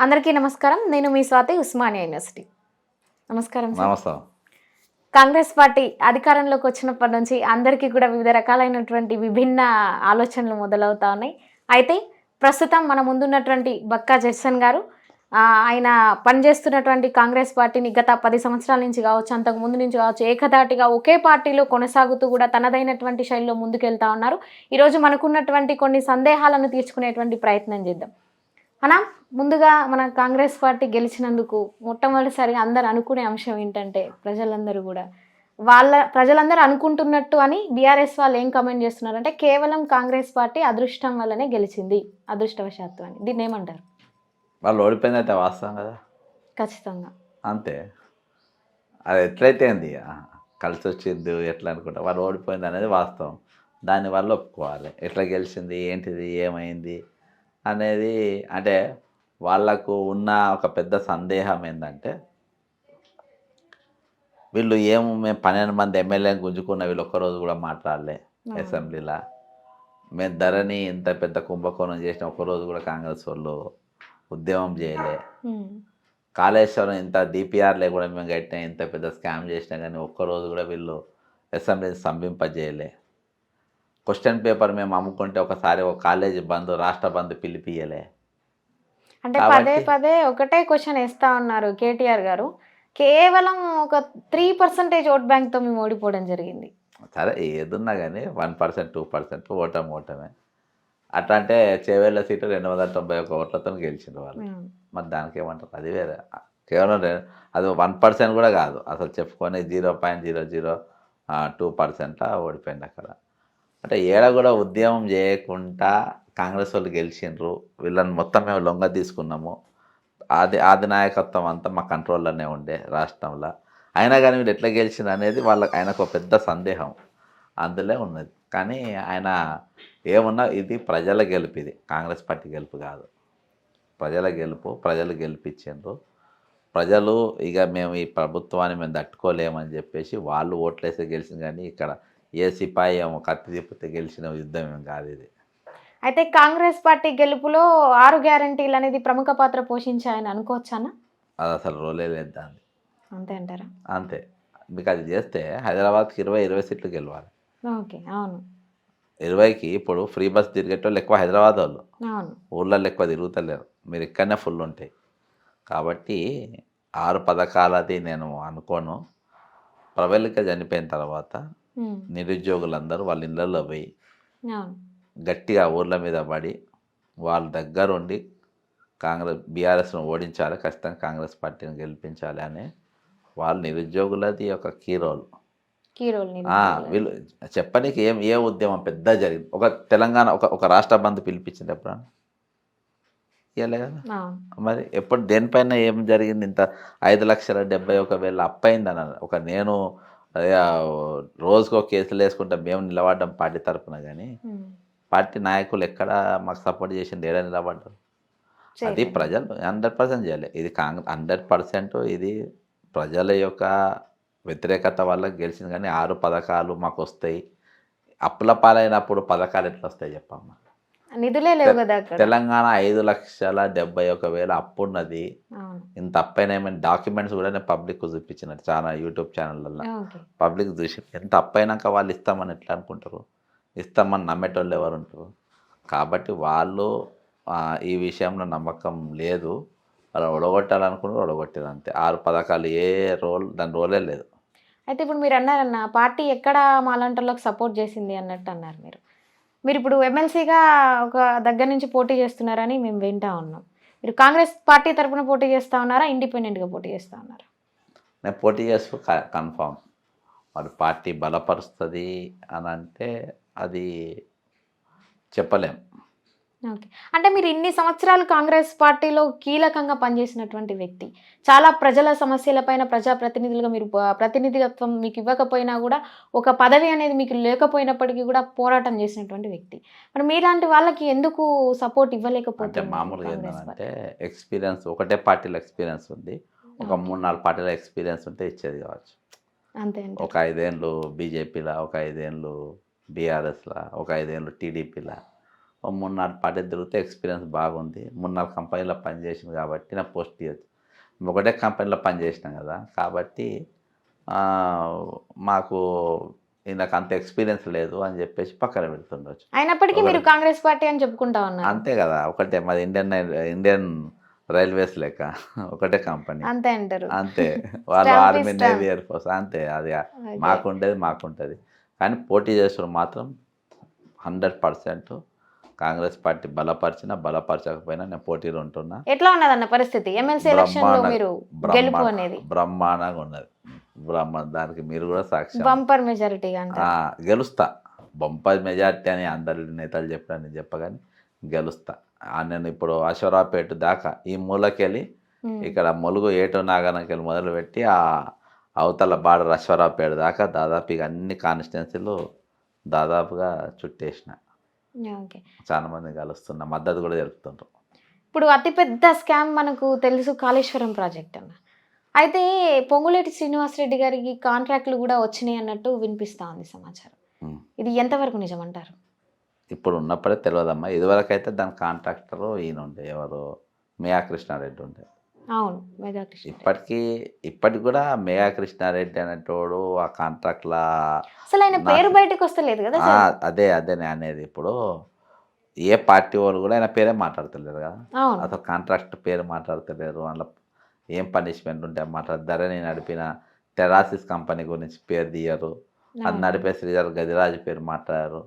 అందరికీ నమస్కారం. నేను మీ స్వాతి, ఉస్మానియా యూనివర్సిటీ. నమస్కారం సార్. నమస్తే. కాంగ్రెస్ పార్టీ అధికారంలోకి వచ్చినప్పటి నుంచి అందరికీ కూడా వివిధ రకాలైనటువంటి విభిన్న ఆలోచనలు మొదలవుతా ఉన్నాయి. అయితే ప్రస్తుతం మన ముందున్నటువంటి బక్కా జడ్సన్ గారు ఆయన పనిచేస్తున్నటువంటి కాంగ్రెస్ పార్టీని గత 10 సంవత్సరాల నుంచి కావచ్చు, అంతకు ముందు నుంచి కావచ్చు, ఏకధాటిగా ఒకే పార్టీలో కొనసాగుతూ కూడా తనదైనటువంటి శైలిలో ముందుకెళ్తా ఉన్నారు. ఈరోజు మనకున్నటువంటి కొన్ని సందేహాలను తీర్చుకునేటువంటి ప్రయత్నం చేద్దాం. అనా, ముందుగా మన కాంగ్రెస్ పార్టీ గెలిచినందుకు మొట్టమొదటిసారిగా అందరు అనుకునే అంశం ఏంటంటే ప్రజలందరూ అనుకుంటున్నట్టు అని బీఆర్ఎస్ వాళ్ళు ఏం కమెంట్ చేస్తున్నారంటే కేవలం కాంగ్రెస్ పార్టీ అదృష్టం వల్లనే గెలిచింది, అదృష్టవశాత్తు అని. దీన్ని ఏమంటారు? వాళ్ళు ఓడిపోయిందైతే వాస్తవం కదా. ఖచ్చితంగా అంతే. అది ఎట్లయితే ఏంది కలిసి వచ్చింది ఎట్లా అనుకుంటా, వాళ్ళు ఓడిపోయింది అనేది వాస్తవం. దానివల్ల ఒప్పుకోవాలి. ఎట్లా గెలిచింది, ఏంటిది, ఏమైంది అనేది. అంటే వాళ్ళకు ఉన్న ఒక పెద్ద సందేహం ఏంటంటే వీళ్ళు మేము 12 మంది ఎమ్మెల్యేని గుంజుకున్న వీళ్ళు ఒక్కరోజు కూడా మాట్లాడలే అసెంబ్లీలో. మేము ధరని ఇంత పెద్ద కుంభకోణం చేసిన ఒక్కరోజు కూడా కాంగ్రెస్ వాళ్ళు ఉద్యమం చేయలే. కాళేశ్వరం ఇంత డిపిఆర్లే కూడా మేము కట్టినా, ఇంత పెద్ద స్కామ్ చేసినా కానీ ఒక్కరోజు కూడా వీళ్ళు అసెంబ్లీని స్తంభింపజేయలే. క్వశ్చన్ పేపర్ మేము అమ్ముకుంటే ఒకసారి ఒక కాలేజీ బంద్, రాష్ట్ర బంద్ పిలిపియలే. అంటే పదే పదే ఒకటే క్వశ్చన్ వేస్తా ఉన్నారు కేటీఆర్ గారు. కేవలం ఒక 3% ఓట్ బ్యాంక్తో మేము ఓడిపోవడం జరిగింది. సరే ఏదున్నా కానీ 1%, 2% ఓటమే. అట్లా అంటే చేవేళ్ళ సీటు 291 ఓట్లతో గెలిచిండ్రు వాళ్ళు. మరి దానికి ఏమంటారు? అది వేరే. కేవలం అది 1% కూడా కాదు అసలు, చెప్పుకొని 0.002% ఓడిపోయింది అక్కడ. అంటే ఏడ కూడా ఉద్యమం చేయకుండా కాంగ్రెస్ వాళ్ళు గెలిచిండ్రు. వీళ్ళని మొత్తం మేము లొంగ తీసుకున్నాము. ఆది నాయకత్వం అంతా మా కంట్రోల్లోనే ఉండే రాష్ట్రంలో. అయినా కానీ వీళ్ళు ఎట్లా గెలిచింది అనేది ఆయనకు ఒక పెద్ద సందేహం అందులో ఉన్నది. కానీ ఆయన ఏమున్నా ఇది ప్రజల గెలుపు, ఇది కాంగ్రెస్ పార్టీ గెలుపు కాదు. ప్రజల గెలుపు, ప్రజలు గెలిపించిండ్రు. ప్రజలు ఇక మేము ఈ ప్రభుత్వాన్ని మేము తట్టుకోలేమని చెప్పేసి వాళ్ళు ఓట్లేసి గెలిచింది. కానీ ఇక్కడ ఏ సిపాయి ఏమో కత్తి తిప్పితే గెలిచిన యుద్ధం ఏం కాదు ఇది. అయితే కాంగ్రెస్ పార్టీ గెలుపులో 6 గ్యారంటీలు అనేది ప్రముఖ పాత్ర పోషించాయని అనుకోవచ్చానా? అది అసలు రోలే లేదు దాన్ని. అంతే అంటారా? అంతే. మీకు అది చేస్తే హైదరాబాద్కి 20 సీట్లు గెలవాలి. ఓకే, అవును. 20కి ఇప్పుడు ఫ్రీ బస్ తిరిగేటోళ్ళు ఎక్కువ హైదరాబాద్ వాళ్ళు, అవును. ఊళ్ళల్లో ఎక్కువ తిరుగుతలేరు. మీరు ఇక్కడనే ఫుల్ ఉంటాయి. కాబట్టి 6 పథకాలది నేను అనుకోను. ప్రబలిక చనిపోయిన తర్వాత నిరుద్యోగులందరూ వాళ్ళ ఇళ్ళల్లో పోయి గట్టిగా ఊర్ల మీద పడి వాళ్ళ దగ్గరుండి బీఆర్ఎస్ను ఓడించాలి, ఖచ్చితంగా కాంగ్రెస్ పార్టీని గెలిపించాలి అని వాళ్ళు నిరుద్యోగులది ఒక కీ రోల్. వీళ్ళు చెప్పనీకి ఏ ఉద్యమం పెద్ద జరిగింది? ఒక తెలంగాణ ఒక రాష్ట్ర బంద్ పిలిపించింది ఎప్పుడన్నా? ఇవ్వలే కదా. మరి ఎప్పుడు దేనిపైన ఏం జరిగింది? ఇంత 5,71,000 అప్పయింది అన్నారు. నేను రోజుకో కేసులు వేసుకుంటా మేము నిలబడ్డాం పార్టీ తరఫున, కానీ పార్టీ నాయకులు ఎక్కడ మాకు సపోర్ట్ చేసింది, ఏడా నిలబడ్డారు? అది ప్రజలు 100% చేయాలి. ఇది 100% ఇది ప్రజల యొక్క వ్యతిరేకత వల్ల గెలిచింది. కానీ 6 పథకాలు మాకు వస్తాయి. అప్పుల పాలైనప్పుడు పథకాలు ఎట్లా వస్తాయి చెప్పమ్మా? నిధులే లేవు కదా. తెలంగాణ 5,71,000 అప్పున్నది. ఇంత అప్పైనా ఏమైనా డాక్యుమెంట్స్ కూడా నేను పబ్లిక్ చూపించినట్టు చాలా యూట్యూబ్ ఛానళ్ళల్లో పబ్లిక్ చూసి ఎంత అప్పైనాక వాళ్ళు ఇస్తామని ఎట్లా అనుకుంటారు? ఇస్తామని నమ్మేటోళ్ళు ఎవరు ఉంటారు? కాబట్టి వాళ్ళు ఈ విషయంలో నమ్మకం లేదు. వాళ్ళు ఒడగొట్టాలనుకుంటే ఒడగొట్టారు అంతే. 6 పథకాలు దాని రోలే లేదు. అయితే ఇప్పుడు మీరు అన్నారన్న పార్టీ ఎక్కడ మాలాంటోళ్ళకి సపోర్ట్ చేసింది అన్నట్టు అన్నారు. మీరు ఇప్పుడు ఎమ్మెల్సీగా ఒక దగ్గర నుంచి పోటీ చేస్తున్నారని మేము వింటా ఉన్నాం. మీరు కాంగ్రెస్ పార్టీ తరఫున పోటీ చేస్తూ ఉన్నారా, ఇండిపెండెంట్గా పోటీ చేస్తూ ఉన్నారా? నేను పోటీ చేస్తూ కన్ఫామ్. మరి పార్టీ బలపరుస్తుంది అని అంటే అది చెప్పలేం. ఓకే. అంటే మీరు ఇన్ని సంవత్సరాలు కాంగ్రెస్ పార్టీలో కీలకంగా పనిచేసినటువంటి వ్యక్తి, చాలా ప్రజల సమస్యలపైన ప్రజాప్రతినిధులుగా మీరు ప్రతినిధిత్వం మీకు ఇవ్వకపోయినా కూడా, ఒక పదవి అనేది మీకు లేకపోయినప్పటికీ కూడా పోరాటం చేసినటువంటి వ్యక్తి, మరి మీలాంటి వాళ్ళకి ఎందుకు సపోర్ట్ ఇవ్వలేకపోతే? మామూలుగా ఏంటంటే ఎక్స్పీరియన్స్, ఒకటే పార్టీలో ఎక్స్పీరియన్స్ ఉంది, ఒక 3-4 పార్టీల ఎక్స్పీరియన్స్ ఉంటే ఇచ్చేది కావచ్చు. అంతే. ఒక 5 ఏళ్ళు బీజేపీలో, ఒక 5 ఏళ్ళు బీఆర్ఎస్లో, ఒక 5 ఏళ్ళు టీడీపీలో, ఓ 3-4 పార్టీ తిరిగితే ఎక్స్పీరియన్స్ బాగుంది. 3-4 కంపెనీలో పనిచేసింది కాబట్టి నా పోస్ట్ ఇవ్వచ్చు. ఒకటే కంపెనీలో పనిచేసినాం కదా, కాబట్టి మాకు ఈయనకు అంత ఎక్స్పీరియన్స్ లేదు అని చెప్పేసి పక్కన పెడుతుండొచ్చు. అయినప్పటికీ మీరు కాంగ్రెస్ పార్టీ అని చెప్పుకుంటా ఉన్నారు. అంతే కదా, ఒకటే మాది ఇండియన్ రైల్వేస్ లెక్క ఒకటే కంపెనీ అంతే అంటారు. అంతే. వాళ్ళు ఆర్మీ, నేవీ, ఎయిర్ ఫోర్స్ అంతే. అది మాకుంటుంది. కానీ పోటీ చేసిన మాత్రం 100% కాంగ్రెస్ పార్టీ బలపరచకపోయినా నేను పోటీలో ఉంటున్నా. ఎట్లా ఉన్నదన్న పరిస్థితి ఎమ్మెల్సీ ఎలక్షన్ లో మీరు గెలుపు అనేది? బ్రహ్మాండంగా ఉన్నది. దానికి మీరు కూడా సాక్షి. బంపర్ మెజారిటీ గెలుస్తా. బంపర్ మెజారిటీ అని అందరి నేతలు చెప్పినా నేను చెప్పగానే గెలుస్తా. నేను ఇప్పుడు అశ్వరావుపేట దాకా ఈ మూలకెళ్ళి ఇక్కడ ములుగు ఏటో నాగనకెళ్ళి మొదలుపెట్టి ఆ అవతల బార్డర్ అశ్వరావుపేట దాకా దాదాపు ఇక అన్ని కాన్స్టిట్యున్సీలు దాదాపుగా చుట్టేసిన. చాలా మంది కలుస్తున్న మద్దతు కూడా తెలుపుతుంటారు. ఇప్పుడు అతిపెద్ద స్కామ్ మనకు తెలుసు కాళేశ్వరం ప్రాజెక్ట్ అన్న. అయితే పొంగులేటి శ్రీనివాసరెడ్డి గారికి కాంట్రాక్ట్లు కూడా వచ్చినాయి అన్నట్టు వినిపిస్తా ఉంది సమాచారం. ఇది ఎంతవరకు నిజమంటారు? ఇప్పుడు ఉన్నప్పుడే తెలియదమ్మా. ఇదివరకు అయితే దాని కాంట్రాక్టర్ ఈయన ఉండే, ఎవరు, మేయా కృష్ణారెడ్డి ఉండే. అవును, ఇప్పటికి కూడా మేయా కృష్ణారెడ్డి అనేటోడు ఆ కాంట్రాక్ట్లా అసలు ఆయన పేరు బయటకు వస్తలేదు కదా. అదే నేను అనేది. ఇప్పుడు ఏ పార్టీ వాళ్ళు కూడా ఆయన పేరే మాట్లాడతలేరు కదా, అసలు కాంట్రాక్ట్ పేరు మాట్లాడతలేరు. అందులో ఏం పనిష్మెంట్ ఉంటే మాట్లాడతారే. నేను నడిపిన టెరాసిస్ కంపెనీ గురించి పేరు తీయరు. అది నడిపే శ్రీధర్ గదిరాజు పేరు మాట్లాడారు.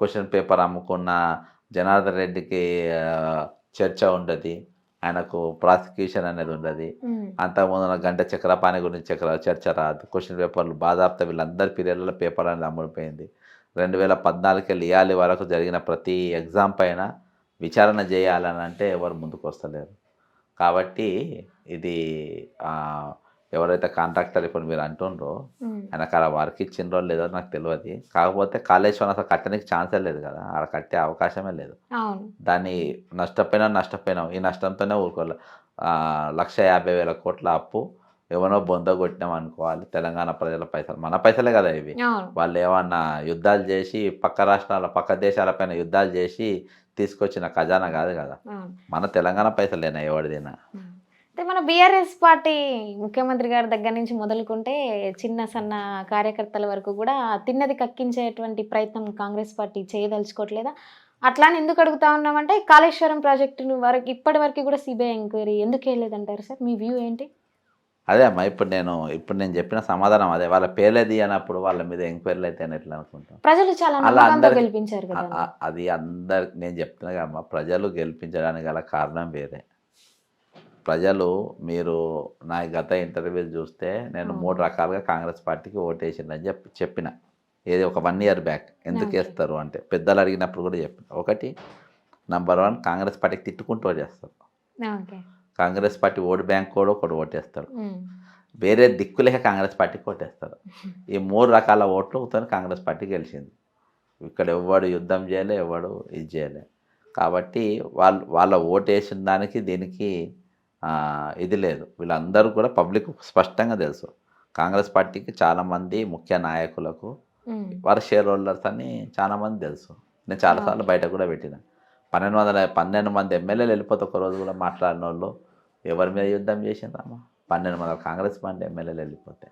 క్వశ్చన్ పేపర్ అమ్ముకున్న జనార్దన్ రెడ్డికి చర్చ ఉండదు, ఆయనకు ప్రాసిక్యూషన్ అనేది ఉండదు. అంతకుముందు గంట చక్రపాణి గురించి చర్చ రాదు. క్వశ్చన్ పేపర్లు బాధాప్త వీళ్ళందరి పీరియడ్లలో పేపర్ అనేది అమ్ముడిపోయింది. 2014 వెళ్ళి ఇయాలి వరకు జరిగిన ప్రతి ఎగ్జామ్ పైన విచారణ చేయాలని అంటే ఎవరు ముందుకు వస్తలేరు. కాబట్టి ఇది ఎవరైతే కాంట్రాక్టర్ ఇప్పుడు మీరు అంటుండ్రో ఆయనకు అలా వర్క్ ఇచ్చిండ్రో లేదో నాకు తెలియదు. కాకపోతే కాళేశ్వరం అసలు కట్టడానికి ఛాన్సే లేదు కదా, అక్కడ కట్టే అవకాశమే లేదు. దాన్ని నష్టపోయినాం. ఈ నష్టంతోనే ఊరుకోవాలి. 150,000 కోట్ల అప్పు ఎవరో బొంద కొట్టినాం అనుకోవాలి. తెలంగాణ ప్రజల పైసలు, మన పైసలే కదా ఇవి. వాళ్ళు ఏమన్నా యుద్ధాలు చేసి పక్క దేశాలపైన యుద్ధాలు చేసి తీసుకొచ్చిన ఖజానా కాదు కదా, మన తెలంగాణ పైసలేనా ఎవరిదైనా. అంటే మన బీఆర్ఎస్ పార్టీ ముఖ్యమంత్రి గారి దగ్గర నుంచి మొదలుకుంటే చిన్న సన్న కార్యకర్తల వరకు కూడా తిన్నది కక్కించేటువంటి ప్రయత్నం కాంగ్రెస్ పార్టీ చేయదలుచుకోవట్లేదా? అట్లానే ఎందుకు అడుగుతా ఉన్నామంటే కాళేశ్వరం ప్రాజెక్టును ఇప్పటి వరకు కూడా సిబిఐ ఎంక్వైరీ ఎందుకు వేయలేదంటారు సార్? మీ వ్యూ ఏంటి? అదే అమ్మా, ఇప్పుడు నేను చెప్పిన సమాధానం అదే. వాళ్ళ పేర్లేది అన్నప్పుడు వాళ్ళ మీద ఎంక్వైరీలు అయితే ఎట్లా అనుకుంటాం? ప్రజలు చాలా గెలిపించారు కదా. అది నేను చెప్తున్నా కదమ్మా, ప్రజలు గెలిపించడానికి గల కారణం వేరే. ప్రజలు, మీరు నా గత ఇంటర్వ్యూలు చూస్తే నేను 3 రకాలుగా కాంగ్రెస్ పార్టీకి ఓటేసిందని చెప్పిన. ఏది ఒక 1 year బ్యాక్. ఎందుకు వేస్తారు అంటే పెద్దలు అడిగినప్పుడు కూడా చెప్పిన. ఒకటి, నంబర్ 1 కాంగ్రెస్ పార్టీకి తిట్టుకుంటూ ఓటేస్తారు. కాంగ్రెస్ పార్టీ ఓటు బ్యాంక్ కూడా ఒకటి ఓటేస్తాడు. వేరే దిక్కులేక కాంగ్రెస్ పార్టీకి ఓటేస్తాడు. ఈ 3 రకాల ఓట్లతో కాంగ్రెస్ పార్టీ గెలిచింది. ఇక్కడ ఎవడు యుద్ధం చేయలే, ఎవడు ఇది చేయలే. కాబట్టి వాళ్ళ ఓటు వేసిన దానికి దీనికి ఇది లేదు. వీళ్ళందరూ కూడా పబ్లిక్ స్పష్టంగా తెలుసు. కాంగ్రెస్ పార్టీకి చాలామంది ముఖ్య నాయకులకు వారి షేర్ హోల్డర్స్ అని చాలామంది తెలుసు. నేను చాలాసార్లు బయట కూడా పెట్టిన. 12 మంది ఎమ్మెల్యేలు వెళ్ళిపోతే ఒక రోజు కూడా మాట్లాడిన వాళ్ళు ఎవరి మీద యుద్ధం చేసిండ్రమ్మా? 12 మంది కాంగ్రెస్ పార్టీ ఎమ్మెల్యేలు వెళ్ళిపోతే